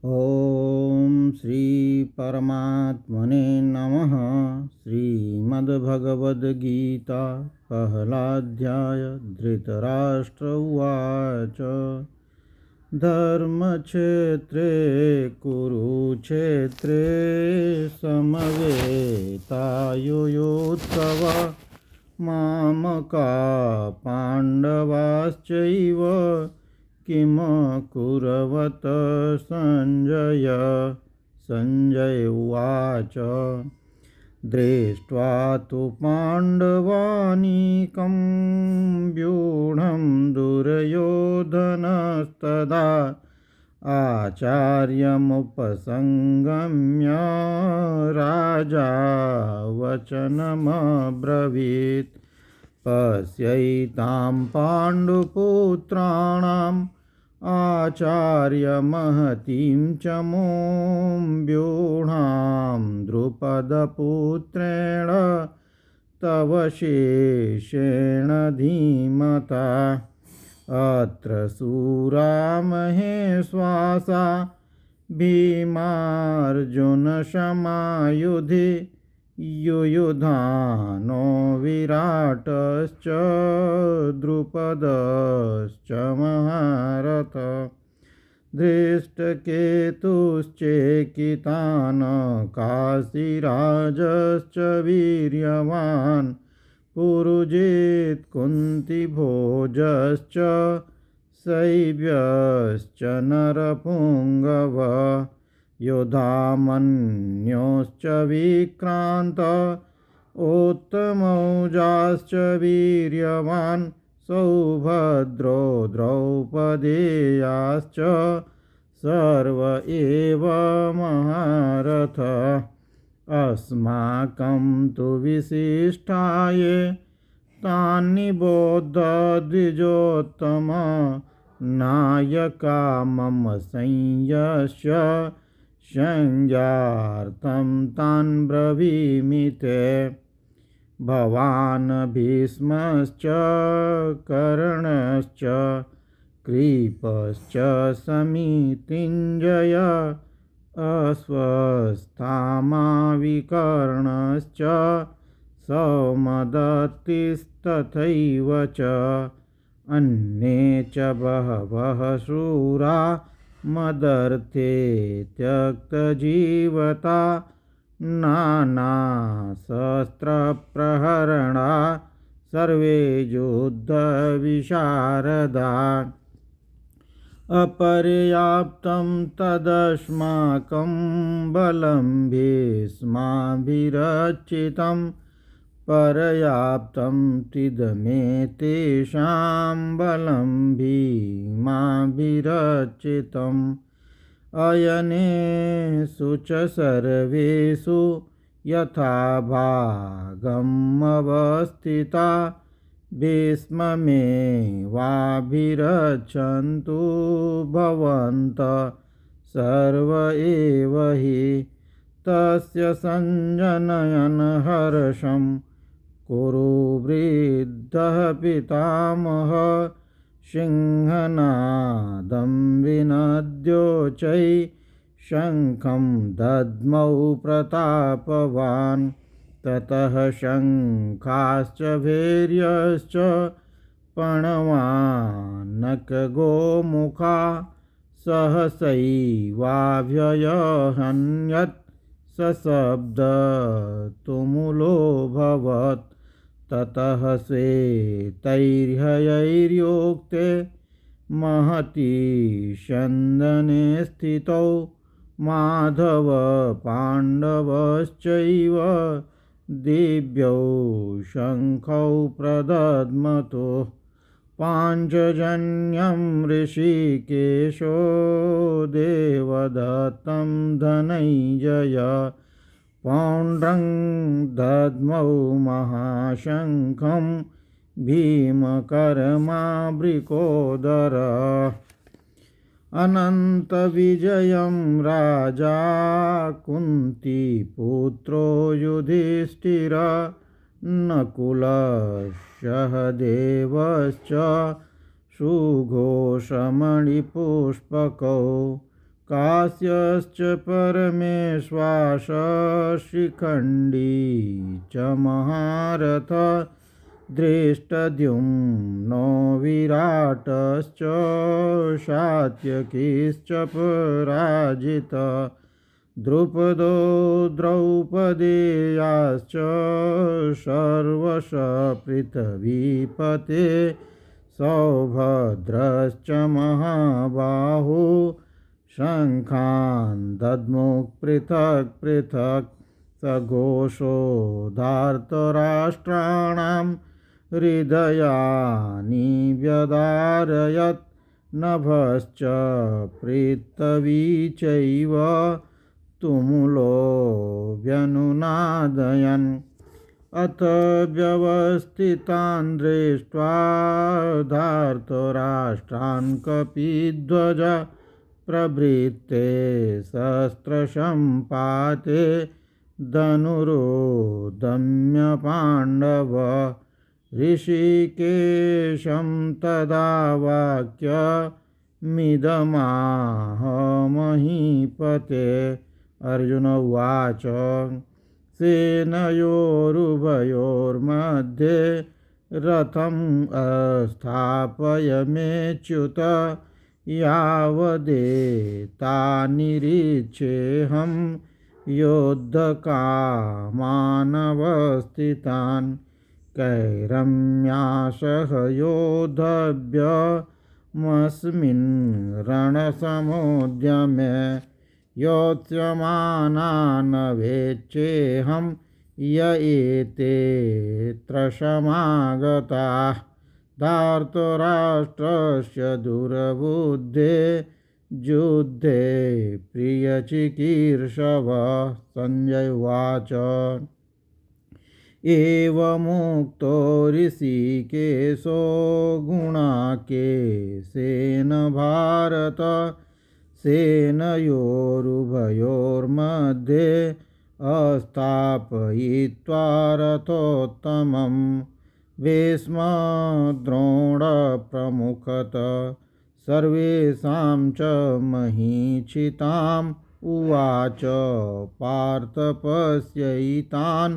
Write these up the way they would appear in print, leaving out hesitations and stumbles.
ॐ श्री परमात्मने नमः। श्रीमद्भगवद्गीता पहलाध्याय। धृतराष्ट्र उवाच। धर्मक्षेत्रे कुरुक्षेत्रे समवेतायुयुत्सव मामका पाण्डवाश्चैव किम कुर्वत संजय उवाच। दृष्ट्वा तु पाण्डवानीकं व्यूढं दुर्योधनस्तदा आचार्यमुपसंगम्य राजा वचनमब्रवीत्। पश्यैतां पाण्डुपुत्राणाम् आचार्यमहतीं च मों व्यूढां द्रुपदपुत्रेण तव शेषेण धीमता। अत्र सुरामहेश्वासा भीमार्जुनसमायुधि युयुधानो विराटश्च द्रुपदश्च महारथ। धृष्टकेतुश्चेकितान् काशीराजश्च वीर्यवान् पुरुजित् कुन्तिभोजश्च शैब्यश्च नरपुङ्गव। योधामन्योश्च विक्रान्त उत्तमौजाश्च वीर्यवान् सौभद्रो द्रौपदेयाश्च सर्व एव महारथ। अस्माकं तु विशिष्टाये तान्निबोध द्विजोत्तम नायका मम संयस्य संज्ञार्थं तान् ब्रवीमि ते। भवान् भीष्मश्च कर्णश्च कृपश्च समितिञ्जय अश्वत्थामा विकर्णश्च सौमदत्तिस्तथैव च अन्ये च बहवः शूरा मदर्थे त्यक्तजीवता नानाशस्त्रप्रहरणा सर्वे युद्धविशारदा। अपर्याप्तं तदस्माकं बलं भीष्माभिरचितं पर्याप्तं तिदमेतेषां बलं भीमाभिरचितम्। अयनेषु च सर्वेषु यथा भागमवस्थिता भीष्ममेवाभिरचन्तु भवन्तः सर्व एव हि। तस्य सञ्जनयन् हर्षं कुरु वृद्धः पितामह सिंहनादं विनद्योच्चै शङ्खं दद्मौ प्रतापवान्। ततः शङ्खाश्च भैर्यश्च पणवानकगोमुखा सहसैवाभ्ययहन्यत् सशब्दतुमुलोऽभवत्। ततः श्वेतैर्हयैर्युक्ते महती स्यन्दने स्थितौ माधव पाण्डवश्चैव दिव्यौ शङ्खौ प्रदद्मतुः। पाञ्चजन्यं ऋषिकेशो देवदत्तं धनञ्जय पौण्ड्रं दद्मौ महाशङ्खं भीमकर्मावृकोदर। अनन्तविजयं राजा कुन्तीपुत्रो युधिष्ठिर नकुलसहदेवश्च सुघोषमणिपुष्पकौ कास्यश्च परमेश्वास शिखण्डी च महारथ दृष्टद्युम्नो विराटश्च सात्यकीश्च पराजित द्रुपदो द्रौपदेयाश्च सर्वश पृथिवीपते सौभद्रश्च महाबाहु शङ्खान् दद्मुः पृथक् पृथक् सघोषोधार्तराष्ट्राणां हृदयानि व्यदारयत् नभश्च पृथ्वी चैव तुमुलो व्यनुनादयन् अथ व्यवस्थितान् दृष्ट्वा धार्तराष्ट्रान् कपिध्वज प्रवृत्ते शस्त्रसम्पाते धनुरोदम्य पाण्डव ऋषिकेशं तदा वाक्यमिदमाह महीपते। अर्जुन उवाच सेनयोरुभयोर्मध्ये रथम् अस्थापयमेच्युत यावदेतान्निरीक्षेऽहं योद्धकामानवस्थितान् कैरम्याशः योद्धव्यमस्मिन् रणसमुद्यमे योत्स्यमानान् वेच्चेऽहं य एतेऽत्र समागताः धार्तराष्ट्रस्य दुर्बुद्धे युद्धे प्रियचिकीर्षव। संजय उवाच एवमुक्तो ऋषिकेशो गुणाकेशेन भारत सेनयोरुभयोर्मध्ये अस्थापयित्वा रथोत्तमं भीष्मद्रोणप्रमुखत सर्वेषां च महीक्षिताम् उवाच पार्थ पश्यैतान्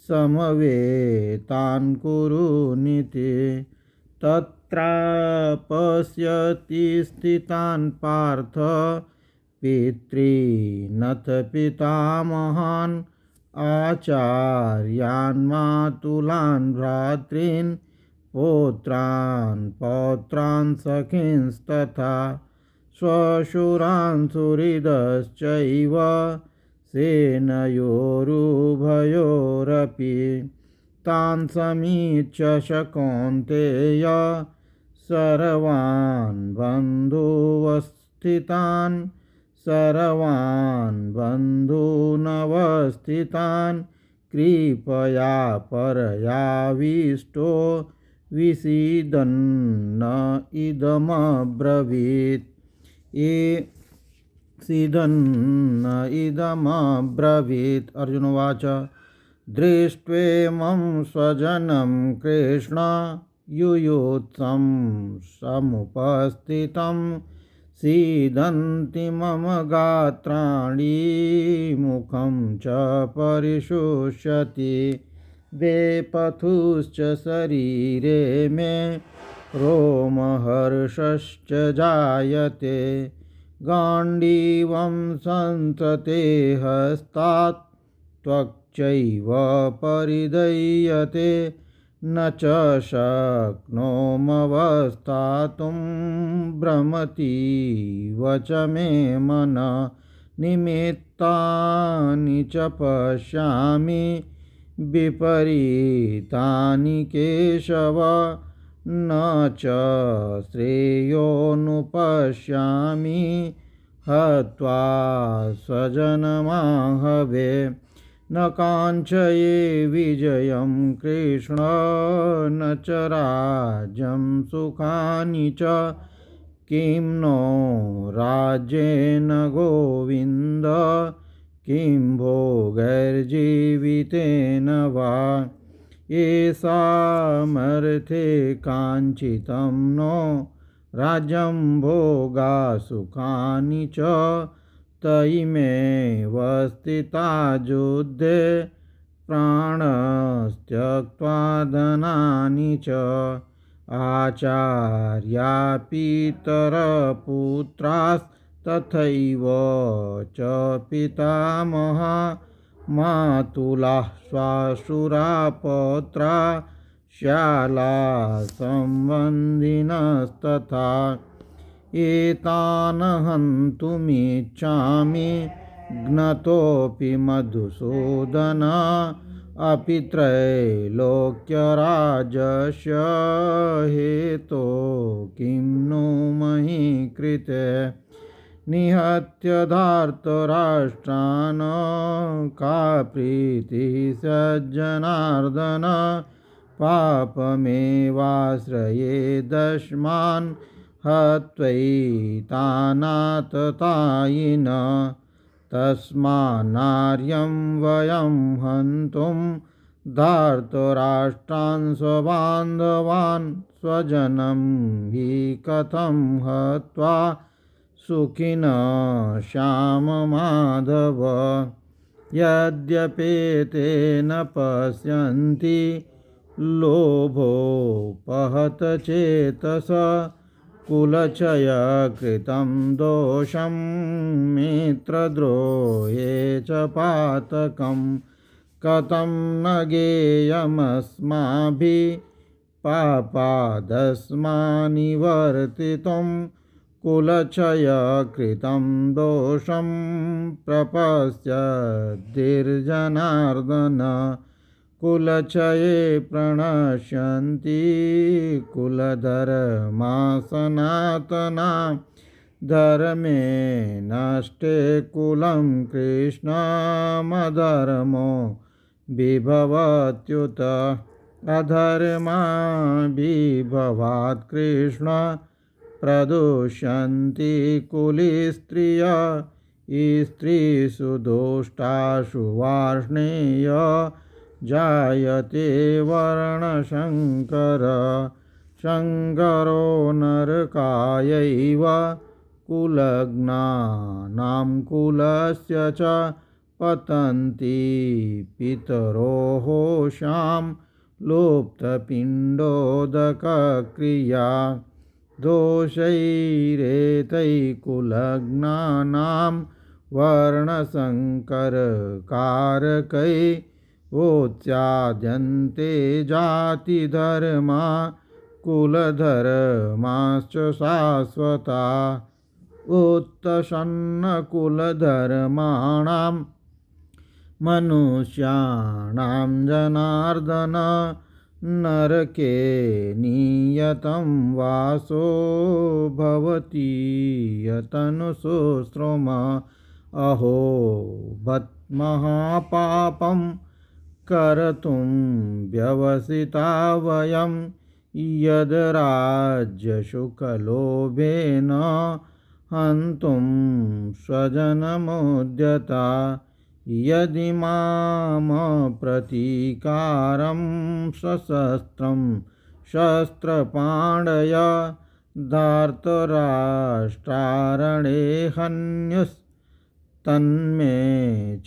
समवेतान् कुरुनीति तत्रापश्यति स्थितान् पार्थ पितॄनथ पितामहान् आचार्यान् मातुलान् भ्रातॄन् पौत्रान् सखींस्तथा श्वशुरान् सुहृदश्चैव सेनयोरुभयोरपि तान् समीक्ष्य स कौन्तेय सर्वान् बन्धूनवस्थितान् कृपया परयाविष्टो विषीदन्न इदमब्रवीत्। अर्जुन उवाच दृष्ट्वेमं स्वजनं कृष्ण युयुत्सं समुपस्थितं सीदन्ति मम गात्राणि मुखं च परिशुष्यति वेपथुश्च शरीरे मे रोमहर्षश्च जायते गाण्डीवं संसते हस्तात् त्वक्चैव परिदह्यते न च शक्नोमवस्थातुं भ्रमतीव च मे मनः निमित्तानि च पश्यामि विपरीतानि केशव न च श्रेयोनुपश्यामि हत्वा स्वजनमाहवे न काञ्चये विजयं कृष्ण न च राज्यं सुखानि च किं नो राज्येन गोविन्द किं भोगैर्जीवितेन वा येषामर्थे काञ्चितं नो राज्यं भोगा सुखानि च तयिमेव स्थिता युद्धे प्राणस्त्यक्त्वा धनानि च आचार्या पितरपुत्रास्तथैव च पितामहा मातुलाः श्वाशुरा पौत्रा श्याला सम्बन्धिनस्तथा एतान् हन्तुमिच्छामि ज्ञतोऽपि मधुसूदन अपि त्रैलोक्यराजस्य हेतो किं नु मही कृते निहत्य धार्तराष्ट्रान् का प्रीतिः सज्जनार्दन पापमेवाश्रयेदस्मान् हत्वैतानाततायिन तस्मान्नार्यं वयं हन्तुं धार्तराष्ट्रान् स्वबान्धवान् स्वजनं हि कथं हत्वा सुखिनः श्याममाधव यद्यपेतेन पश्यन्ति लोभोपहतचेतस कुलक्षयकृतं दोषं मित्रद्रोहे च पातकं कथं न गेयमस्माभिः पापादस्मान्निवर्तितुं कुलक्षयकृतं दोषं प्रपश्यद्भिर्जनार्दन कुलक्षये प्रणश्यन्ति कुलधर्मा सनातना धर्मे नष्टे कुलं कृष्णमधर्मो विभवत्युत अधर्मा विभवात् कृष्ण प्रदुष्यन्ति कुलीस्त्रिय स्त्रीषु दुष्टासु वार्ष्णेय जायते वर्णशङ्कर शङ्करो नरकायैव कुलज्ञानां कुलस्य च पतन्ति पितरोः शां लुप्तपिण्डोदकक्रिया दोषैरेतैकुलज्ञानां वर्णसङ्करकारकै उत्स्याद्यन्ते जातिधर्मा कुलधर्माश्च शाश्वता उत्तषन्नकुलधर्माणां मनुष्याणां जनार्दन नरके नियतं वासो भवति यतनुशुश्रुम अहो भत्महापापं कर्तुं व्यवसिता वयं यद्राज्यसुखलोभेन हन्तुं स्वजनमुद्यता यदि मां प्रतीकारं सशस्त्रं शस्त्रपाण्डय धार्तराष्ट्रारणे हन्युस्तन्मे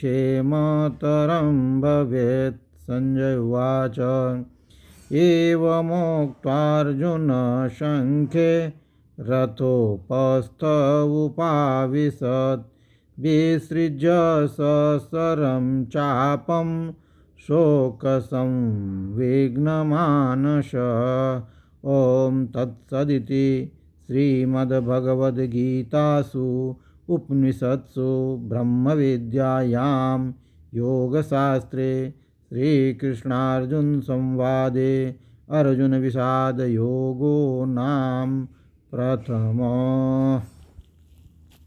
क्षेमतरं भवेत् संजय उवाच एवमुक्त्वार्जुन शङ्खे रथोपस्थ उपाविशत् विसृज्य सशरं चापं शोकसंविघ्नमानस ॐ तत्सदिति श्रीमद्भगवद्गीतासु उपनिषत्सु ब्रह्मविद्यायां योगशास्त्रे श्रीकृष्णार्जुनसंवादे अर्जुनविषादयोगो नाम प्रथमः।